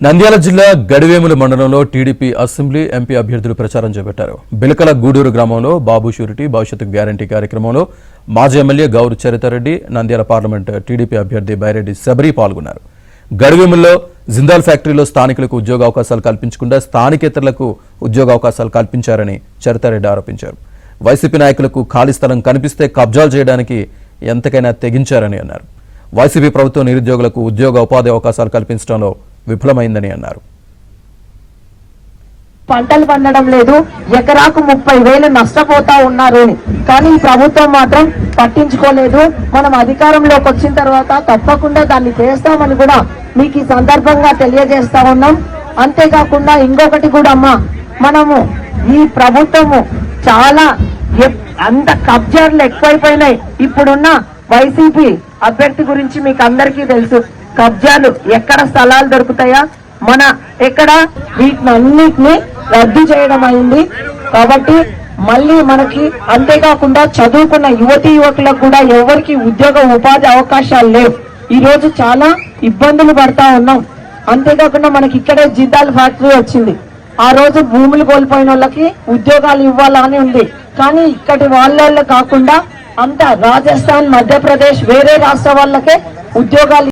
నంద్యాల జిల్లా గడివేముల మండలంలో TDP assembly MP అభ్యర్థులు ప్రచారం చేపట్టారు. బిలకల గూడూరు గ్రామంలో బాబు షూరిటీ భవిష్యత్తు గ్యారంటీ కార్యక్రమంలో మాజీ MLA Gowru Charitha Reddy, Nandyal parliament TDP అభ్యర్థి బైరెడ్డి శబరి పాల్గొన్నారు. గడివేముల్లో జిందాల్ ఫ్యాక్టరీలో స్థానికులకు ఉద్యోగ అవకాశాలు కల్పించకుండా స్థానికేతరులకు ఉద్యోగ అవకాశాలు కల్పించారని చరితారెడ్డి ఆరోపించారు. వైసీపీ నాయకులకు ఖాళీ స్థలం కనిపిస్తే కబ్జాలు చేయడానికి ఎంతకైనా తెగించారని అన్నారు. వైసీపీ ప్రభుత్వం నిరుద్యోగులకు ఉద్యోగ ఉపాధి అవకాశాలు కల్పించడంలో విఫలమైందని అన్నారు. పంటలు పండడం లేదు, ఎకరాకు 30,000 నష్టపోతా ఉన్నారు. కానీ ఈ ప్రభుత్వం మాత్రం పట్టించుకోలేదు. మనం అధికారంలోకి వచ్చిన తర్వాత తప్పకుండా దాన్ని చేస్తామని కూడా మీకు ఈ సందర్భంగా తెలియజేస్తా ఉన్నాం. అంతేకాకుండా ఇంకొకటి కూడా అమ్మా, మనము ఈ ప్రభుత్వము చాలా అంత కబ్జాలు ఎక్కువైపోయినాయి. ఇప్పుడున్న వైసీపీ అభ్యర్థి గురించి మీకు అందరికీ తెలుసు. కబ్జాలు ఎక్కడ స్థలాలు దొరుకుతాయా, మన ఎక్కడ వీటినన్నిటిని రద్దు చేయడం అయింది. కాబట్టి మళ్ళీ మనకి అంతేకాకుండా చదువుకున్న యువతీ యువకులకు కూడా ఎవరికి ఉద్యోగ ఉపాధి అవకాశాలు లేవు. ఈ రోజు చాలా ఇబ్బందులు పడతా ఉన్నాం. అంతేకాకుండా మనకి ఇక్కడే జిందాల్ ఫ్యాక్టరీ వచ్చింది. ఆ రోజు భూములు కోల్పోయిన వాళ్ళకి ఉద్యోగాలు ఇవ్వాలని ఉంది. కానీ ఇక్కడి వాళ్ళ కాకుండా అంతా రాజస్థాన్, మధ్యప్రదేశ్, వేరే రాష్ట్ర వాళ్ళకే ఉద్యోగాలు